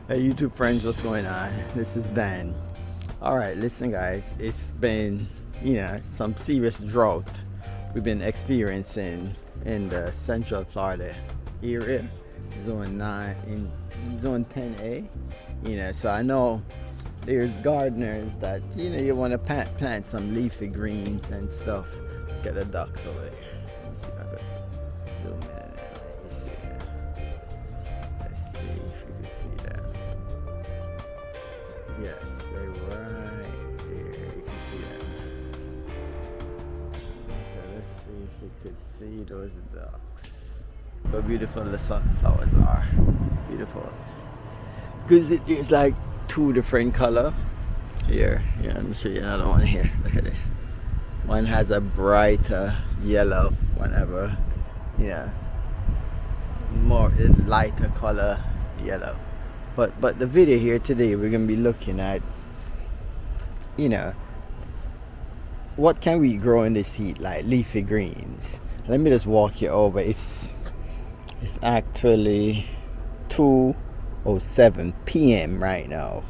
Hey YouTube friends, what's going on? This is Dan. Alright, listen guys, it's been, some serious drought we've been experiencing in the central Florida area, zone 9 in zone 10A. So I know there's gardeners that you want to plant some leafy greens and stuff. Look at the ducks over there. Let me see if I could zoom in and let you see that. Let's see if you can see that. Yes, they're right there. You can see them. Okay, let's see if we could see those ducks. How beautiful the sunflowers are. Beautiful. Because it's like two different color. Here, let me show you another one here. Look at this. One has a brighter yellow, whatever. More lighter color yellow. But the video here today, we're gonna be looking at, what can we grow in this heat, like leafy greens. Let me just walk you over. It's actually 2:07 p.m. right now,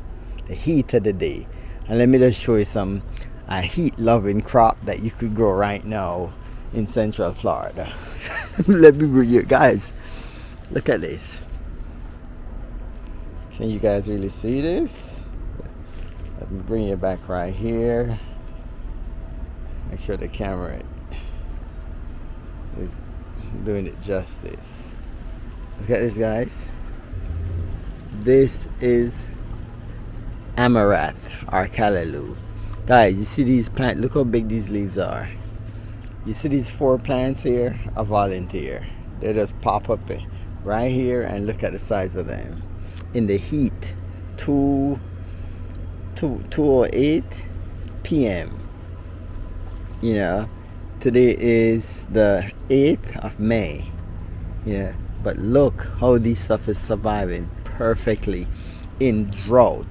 the heat of the day, and let me just show you some heat-loving crop that you could grow right now in Central Florida. Let me bring you guys. Look at this. Can you guys really see this? Let me bring it back right here. Make sure the camera is doing it justice. Look at this, guys. This is Amaranth or callaloo. Guys, you see these plants? Look how big these leaves are. You see these 4 plants here? A volunteer. They just pop up right here, and look at the size of them. In the heat, 2:08 p.m. Today is the 8th of May. But look how this stuff is surviving perfectly in drought.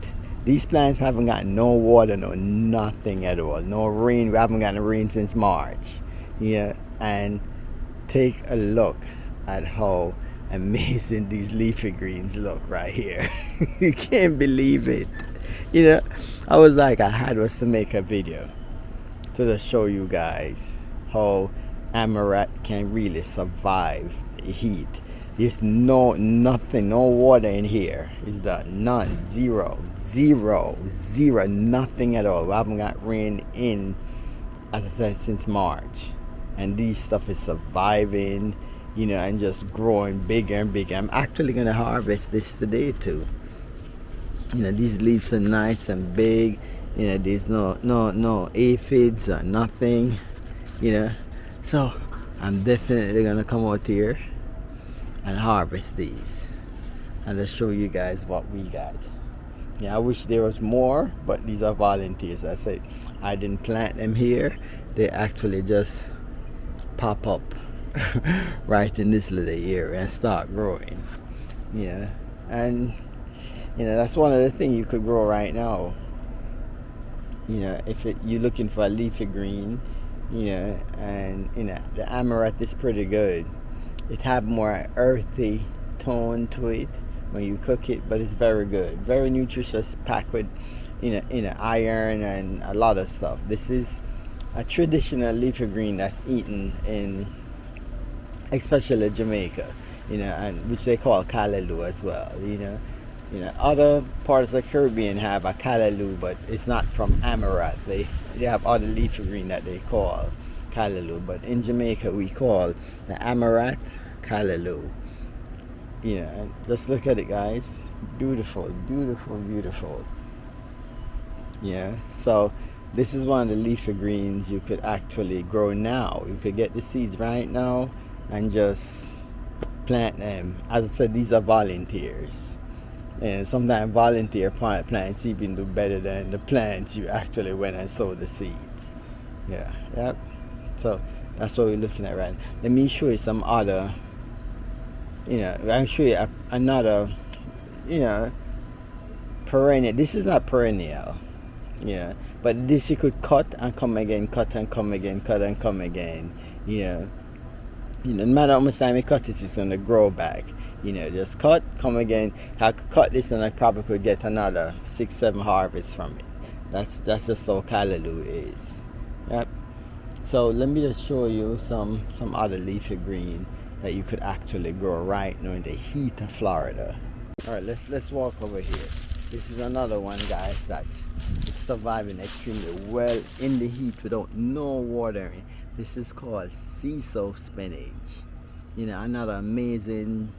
These plants haven't got no water, no nothing at all, no rain. We haven't gotten rain since March. And take a look at how amazing these leafy greens look right here. You can't believe it. I was like, I was to make a video to just show you guys how amaranth can really survive the heat. There's nothing, no water in here. It's done. None. Zero, nothing at all. We haven't got rain in, as I said, since March. And these stuff is surviving, and just growing bigger and bigger. I'm actually gonna harvest this today too. These leaves are nice and big. There's no aphids or nothing. So I'm definitely gonna come out here and harvest these, and I'll show you guys what we got. I wish there was more, but these are volunteers. I said I didn't plant them here. They actually just pop up right in this little area and start growing. And that's one of the things you could grow right now. If you're looking for a leafy green, and the amaranth is pretty good. It have more earthy tone to it when you cook it, but it's very good, very nutritious, packed with iron and a lot of stuff. This is a traditional leafy green that's eaten in especially Jamaica, and which they call callaloo as well. Other parts of the Caribbean have a callaloo, but it's not from amaranth. They have other leafy green that they call callaloo, but in Jamaica we call the amaranth callaloo. And just look at it, guys. Beautiful, beautiful, beautiful. So this is one of the leafy greens you could actually grow now. You could get the seeds right now and just plant them. As I said, these are volunteers, and sometimes volunteer plants even do better than the plants you actually went and sowed the seeds. Yep. So that's what we're looking at right now. Let me show you some other, I'll show you another, perennial. This is not perennial, but this you could cut and come again, cut and come again, cut and come again. No matter how much time you cut it, it's gonna grow back. You know, just cut, come again. I could cut this and I probably could get another 6-7 harvests from it. That's just how callaloo is. Yep. So let me just show you some other leafy green that you could actually grow right now in the heat of Florida. All right, let's walk over here. This is another one, guys, that's surviving extremely well in the heat without no watering. This is called Seesaw spinach. You know, another amazing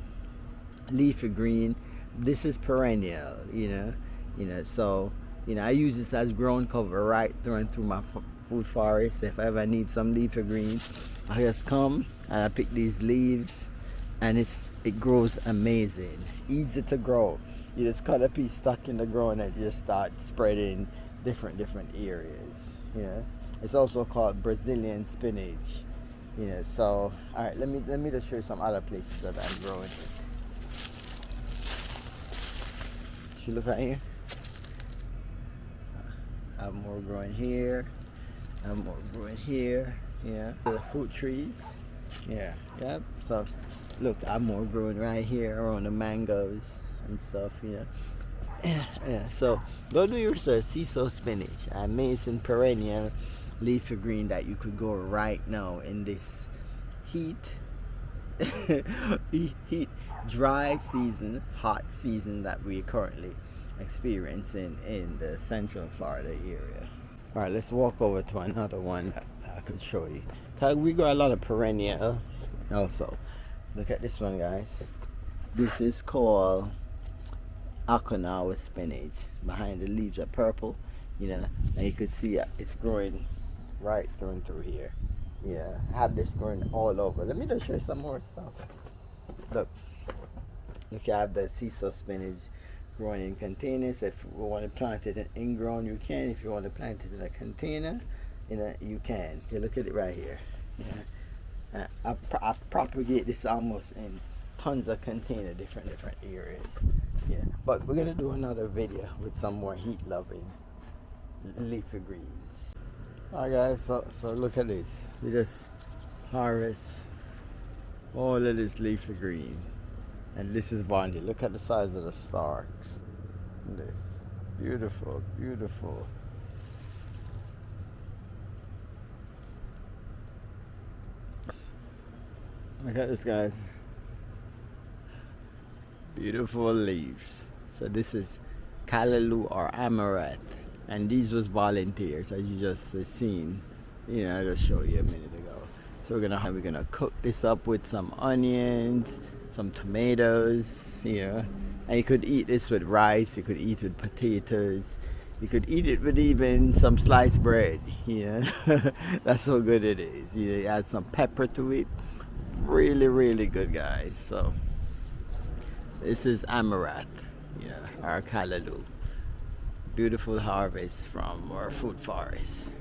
leafy green. This is perennial, you know, so I use this as ground cover right through my food forest. If I ever need some leafy green, I just come and I pick these leaves, and it grows amazing, easy to grow. You just cut a piece stuck in the ground and you just start spreading different areas. It's also called Brazilian spinach. So all right, let me just show you some other places that I'm growing it. If you look right here, I have more growing here, I have more growing here. The fruit trees. Yep. So look, I have more growing right here around the mangoes and stuff. So go do your research. Seesaw spinach, amazing perennial leafy green that you could grow right now in this heat dry season, hot season that we're currently experiencing in the central Florida area. All right, let's walk over to another one that I could show you. We got a lot of perennial also. Look at this one, guys. This is called Okinawa spinach. Behind the leaves are purple, and you could see it's growing right through here. I have this growing all over. Let me just show you some more stuff. Look, I have the Seesaw spinach growing in containers. If you want to plant it in ground, you can. If you want to plant it in a container, you can. Look at it right here. I propagate this almost in tons of container, different areas. But we're gonna do another video with some more heat-loving leafy greens. Alright, guys, so look at this. We just harvest all of this leafy green, and this is Bondi. Look at the size of the stalks. This beautiful. Look at this, guys. Beautiful leaves. So this is callaloo or amaranth, and these was volunteers, as you just seen. I just showed you a minute ago. So we're gonna cook this up with some onions, some tomatoes, and you could eat this with rice, you could eat it with potatoes, you could eat it with even some sliced bread. That's how good it is. You add some pepper to it. Really good, guys. So this is Amaranth, our callaloo. Beautiful harvest from our food forest.